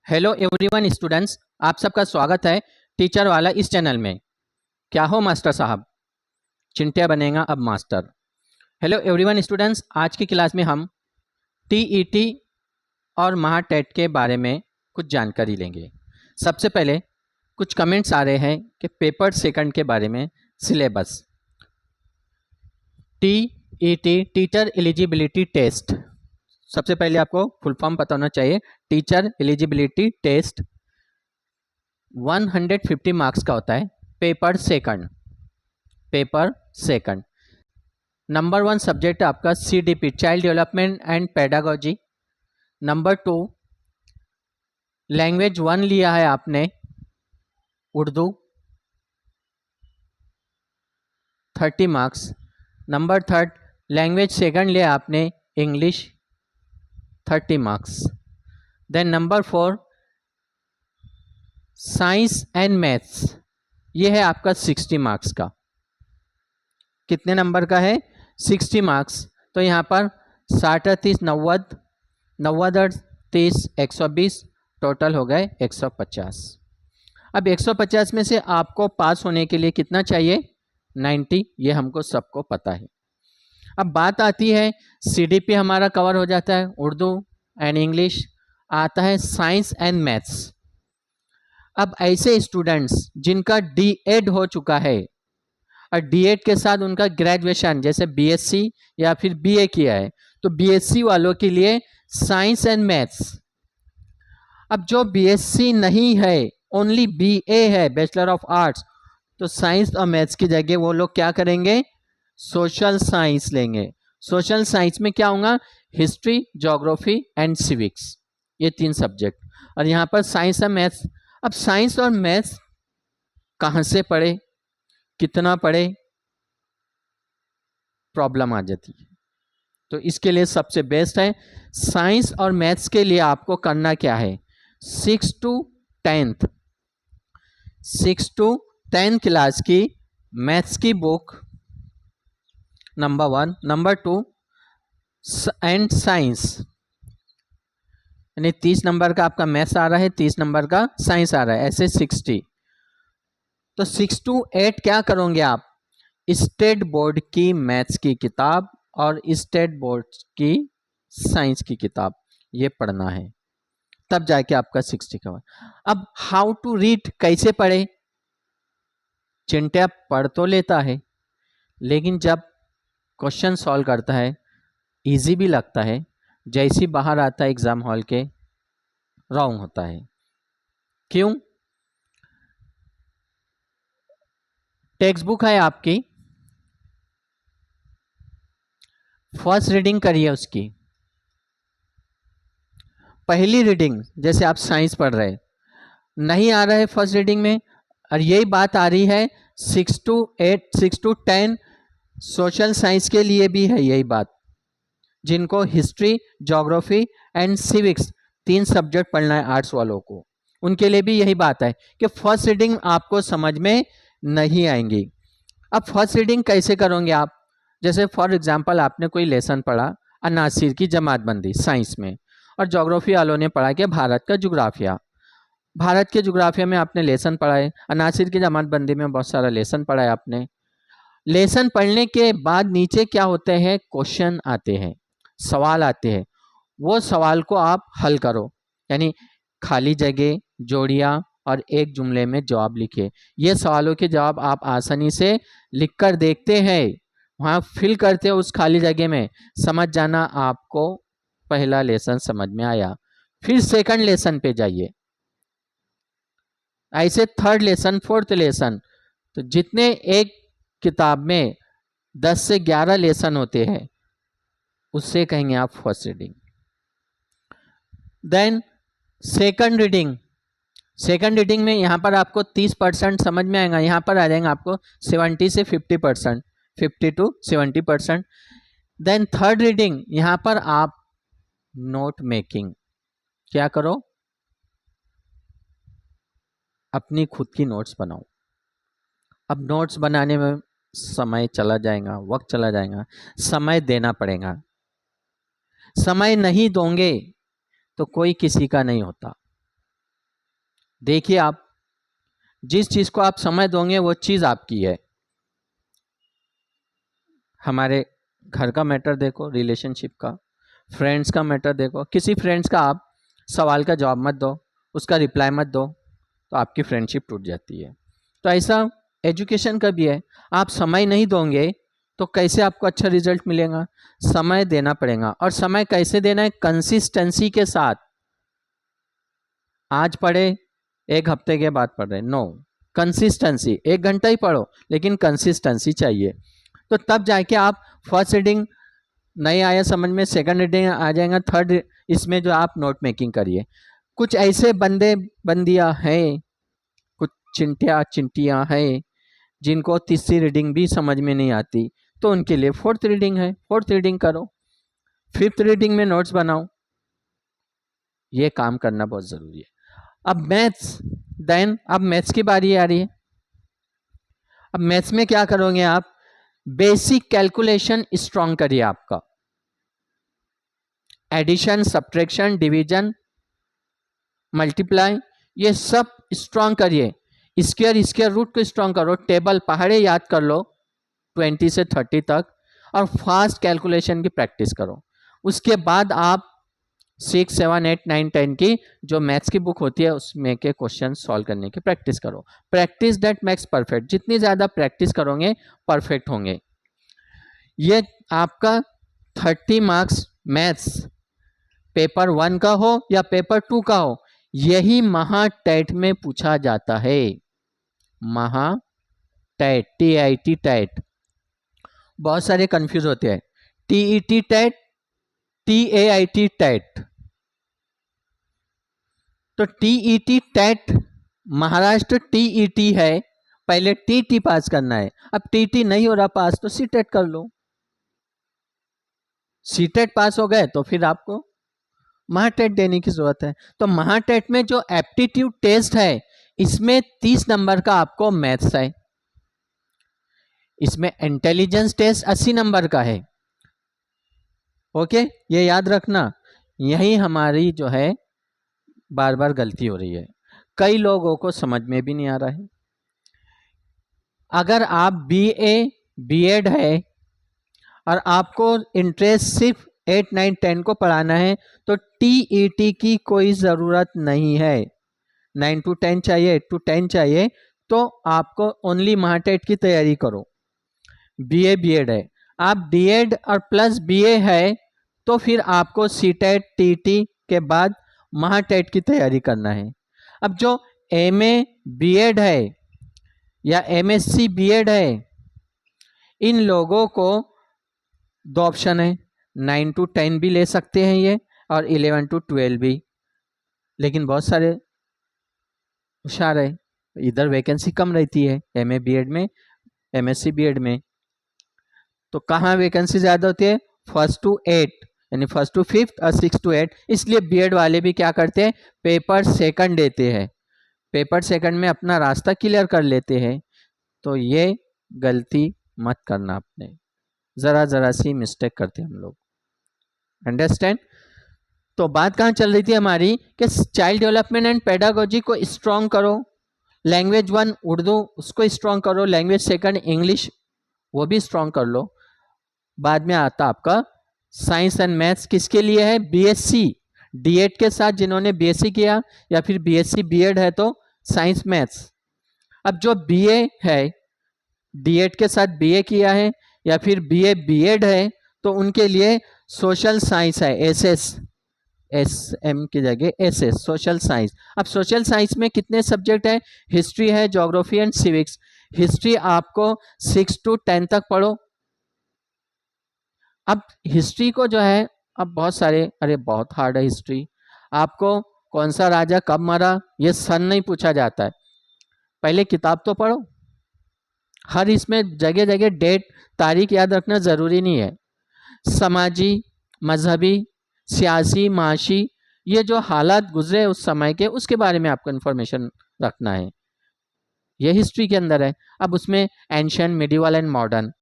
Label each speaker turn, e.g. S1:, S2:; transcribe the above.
S1: Hello everyone students, आप सबका स्वागत है टीचर वाला इस चैनल में। क्या हो मास्टर साहब, चिंटिया बनेगा अब मास्टर। हेलो एवरीवन स्टूडेंट्स, आज की क्लास में हम टीईटी और महाटेट के बारे में कुछ जानकारी लेंगे। सबसे पहले कुछ कमेंट्स आ रहे हैं कि पेपर सेकंड के बारे में syllabus. TET teacher eligibility test, सबसे पहले आपको फुल फॉर्म पता होना चाहिए। टीचर एलिजिबिलिटी टेस्ट 150 मार्क्स का होता है। पेपर सेकंड नंबर 1 सब्जेक्ट आपका CDP child development and pedagogy. Number 2 language 1 लिया है आपने Urdu 30 marks. Number 3 language second लिया आपने English 30 marks. Then number 4 science and maths, ये है आपका 60 मार्क्स का। कितने नंबर का है? 60 मार्क्स। तो यहाँ पर 60 30 90, 90 30 120, टोटल हो गए 150। अब 150 में से आपको पास होने के लिए कितना चाहिए? 90, ये हमको सबको पता है। अब बात आती है सीडीपी हमारा कवर हो जाता है, उर्दू एंड इंग्लिश, आता है साइंस एंड मैथ्स। अब ऐसे स्टूडेंट्स जिनका डीएड हो चुका है और डीएड के साथ उनका ग्रेजुएशन जैसे बीएससी या फिर बीए किया है, तो बीएससी वालों के लिए साइंस एंड मैथ्स। अब जो बीएससी नहीं है, ओनली बीए है, बैचलर ऑफ आर्ट्स, तो साइंस और मैथ्स की जगह वो लोग क्या करेंगे? सोशल साइंस लेंगे। सोशल साइंस में क्या होगा? हिस्ट्री, ज्योग्राफी एंड सिविक्स, ये 3 सब्जेक्ट। और यहाँ पर साइंस और मैथ्स। अब साइंस और मैथ्स कहाँ से पढ़े, कितना पढ़े, प्रॉब्लम आ जाती है। तो इसके लिए सबसे बेस्ट है साइंस और मैथ्स के लिए आपको करना क्या है? 6 to 10th क्लास की मैथ्स की book number 1, number 2 and science, यानी 30 नंबर का आपका मैथ्स आ रहा है, 30 नंबर का साइंस आ रहा है, ऐसे 60। तो 6 to 8 क्या करोगे आप? स्टेट बोर्ड की मैथ्स की किताब और स्टेट बोर्ड की साइंस की किताब, ये पढ़ना है, तब जाके आपका 60 कवर। अब हाउ टू रीड, कैसे पढ़े? चिंटिया पढ़ तो लेता है, लेकिन जब क्वेश्चन सॉल्व करता है इजी भी लगता है, जैसी बाहर आता है एग्जाम हॉल के रॉन्ग होता है। क्यों? टेक्स्ट बुक है आपकी, फर्स्ट रीडिंग करिए उसकी। पहली रीडिंग जैसे आप साइंस पढ़ रहे, नहीं आ रहा है फर्स्ट रीडिंग में, और यही बात आ रही है 6 to 10 सोशल साइंस के लिए भी है यही बात। जिनको history, geography and civics 3 subject पढ़ना है आर्ट्स वालों को, उनके लिए भी यही बात है कि फर्स्ट रीडिंग आपको समझ में नहीं आएंगी। अब फर्स्ट रीडिंग कैसे करोगे आप? जैसे फॉर एग्जांपल आपने कोई लेसन पढ़ा अनासिर की जमातबंदी साइंस में, और ज्योग्राफी वालों ने पढ़ा कि भारत का जुग्राफिया। भारत के जुग्राफिया में आपने लेसन पढ़ा है, अनासिर की जमातबंदी में बहुत सारा लेसन पढ़ा है आपने। लेसन पढ़ने के बाद नीचे क्या होते हैं? क्वेश्चन आते हैं, सवाल आते हैं। वो सवाल को आप हल करो, यानी खाली जगह, जोड़ियाँ और एक जुमले में जवाब लिखे। ये सवालों के जवाब आप आसानी से लिखकर देखते हैं, वहाँ फिल करते हो उस खाली जगह में, समझ जाना आपको पहला लेसन समझ में आया। फिर सेकंड लेसन पे जाइए, ऐसे थर्ड लेसन, फोर्थ लेसन। तो जितने एक किताब में 10 से 11 लेसन होते हैं, उससे कहेंगे आप first reading. Then second reading. Second reading में यहाँ पर आपको 30% समझ में आएगा, यहाँ पर आ जाएगा आपको 70 से 50%, 50 to 70%। देन थर्ड रीडिंग, यहाँ पर आप नोट मेकिंग क्या करो? अपनी खुद की नोट्स बनाओ। अब नोट्स बनाने में समय चला जाएगा, वक्त चला जाएगा, समय देना पड़ेगा। समय नहीं दोगे तो कोई किसी का नहीं होता। देखिए, आप जिस चीज़ को आप समय दोगे वो चीज़ आपकी है। हमारे घर का मैटर देखो, रिलेशनशिप का, फ्रेंड्स का मैटर देखो। किसी फ्रेंड्स का आप सवाल का जवाब मत दो, उसका रिप्लाई मत दो, तो आपकी फ्रेंडशिप टूट जाती है। तो ऐसा एजुकेशन का भी है। आप समय नहीं दोगे तो कैसे आपको अच्छा रिजल्ट मिलेगा? समय देना पड़ेगा। और समय कैसे देना है? कंसिस्टेंसी के साथ। आज पढ़े, एक हफ्ते के बाद पढ़ रहे, नो। कंसिस्टेंसी, 1 घंटा ही पढ़ो लेकिन कंसिस्टेंसी चाहिए। तो तब जाके आप फर्स्ट रीडिंग नहीं आया समझ में, सेकंड रीडिंग आ जाएगा, थर्ड इसमें जो आप नोट मेकिंग करिए। कुछ ऐसे बंदे बंदियां हैं, कुछ चिंटियां हैं जिनको तीसरी रीडिंग भी समझ में नहीं आती, तो उनके लिए फोर्थ रीडिंग है, फोर्थ रीडिंग करो, फिफ्थ रीडिंग में नोट्स बनाओ। ये काम करना बहुत जरूरी है। अब मैथ्स, देन अब मैथ्स की बारी आ रही है। अब मैथ्स में क्या करोगे आप? बेसिक कैलकुलेशन स्ट्रॉन्ग करिए। आपका एडिशन, सब्ट्रैक्शन, डिवीजन, मल्टीप्लाई, ये सब स्ट्रॉन्ग करिए। स्क्वायर रूट को स्ट्रॉन्ग करो। टेबल पहाड़े याद कर लो 20 से 30 तक, और फास्ट कैलकुलेशन की प्रैक्टिस करो। उसके बाद आप 6, 7, 8, 9, 10 की जो मैथ्स की बुक होती है उसमें के क्वेश्चन सॉल्व करने की प्रैक्टिस करो। Practice that makes perfect. जितनी ज़्यादा प्रैक्टिस करोगे परफेक्ट होंगे। ये आपका 30 मार्क्स मैथ्स पेपर 1 का हो या पेपर 2 का हो, यही महा टेट में पूछा जाता है। महा टेट, TIT टेट। बहुत सारे कंफ्यूज होते हैं, TET टेट, TAIT टेट। तो TET टेट महाराष्ट्र TET है, पहले TT पास करना है। अब TT नहीं हो रहा पास तो CTET कर लो। CTET पास हो गए तो फिर आपको महाटेट देने की जरूरत है। तो महाटेट में जो एप्टीट्यूड टेस्ट है, इसमें 30 नंबर का आपको मैथ्स है। इसमें इंटेलिजेंस टेस्ट 80 नंबर का है। ओके, ये याद रखना। यही हमारी जो है बार बार गलती हो रही है, कई लोगों को समझ में भी नहीं आ रहा है। अगर आप BA B.Ed है और आपको इंटरेस्ट सिर्फ 8, 9, 10 को पढ़ाना है, तो TET की कोई ज़रूरत नहीं है। 9 to 10 चाहिए, 8 to 10 चाहिए, तो आपको ओनली महाटेट की तैयारी करो। BA B.Ed है, आप D.Ed और प्लस BA है, तो फिर आपको CTET TT के बाद महाटेट की तैयारी करना है। अब जो MA B.Ed है या MSc B.Ed है, इन लोगों को 2 ऑप्शन है, 9 to 10 भी ले सकते हैं ये, और 11 to 12 भी। लेकिन बहुत सारे होशियार है, इधर वैकेंसी कम रहती है MA B.Ed में, MSc B.Ed में। तो कहाँ वैकेंसी ज़्यादा होती है? 1st to 8, यानी 1st to 5th और 6th to 8। इसलिए B.Ed वाले भी क्या करते हैं? पेपर सेकंड देते हैं, पेपर सेकंड में अपना रास्ता क्लियर कर लेते हैं। तो ये गलती मत करना, आपने ज़रा सी मिस्टेक करते हैं हम लोग। अंडरस्टैंड? तो बात कहाँ चल रही थी हमारी कि चाइल्ड डेवलपमेंट एंड पेडागोजी को स्ट्रॉन्ग करो। लैंग्वेज 1 उर्दू, उसको स्ट्रॉन्ग करो। लैंग्वेज 2 इंग्लिश, वो भी स्ट्रॉन्ग कर लो। बाद में आता आपका साइंस एंड मैथ्स, किसके लिए है? BSc D.Ed के साथ जिन्होंने BSc किया, या फिर BSc B.Ed है तो साइंस मैथ्स। अब जो BA है, D.Ed के साथ BA किया है, या फिर BA B.Ed है, तो उनके लिए सोशल साइंस है, SM की जगह SS, सोशल साइंस। अब सोशल साइंस में कितने सब्जेक्ट है? हिस्ट्री है, ज्योग्राफी एंड सिविक्स। हिस्ट्री आपको 6 to 10 तक पढ़ो। अब हिस्ट्री को जो है, अब बहुत सारे, अरे बहुत हार्ड है हिस्ट्री। आपको कौन सा राजा कब मरा ये सन नहीं पूछा जाता है, पहले किताब तो पढ़ो। हर इसमें जगह जगह डेट तारीख याद रखना ज़रूरी नहीं है। समाजी, मजहबी, सियासी, माशी, ये जो हालात गुजरे उस समय के, उसके बारे में आपको इन्फॉर्मेशन रखना है। ये हिस्ट्री के अंदर है। अब उसमें एंशियंट, मिडिवल एंड मॉडर्न,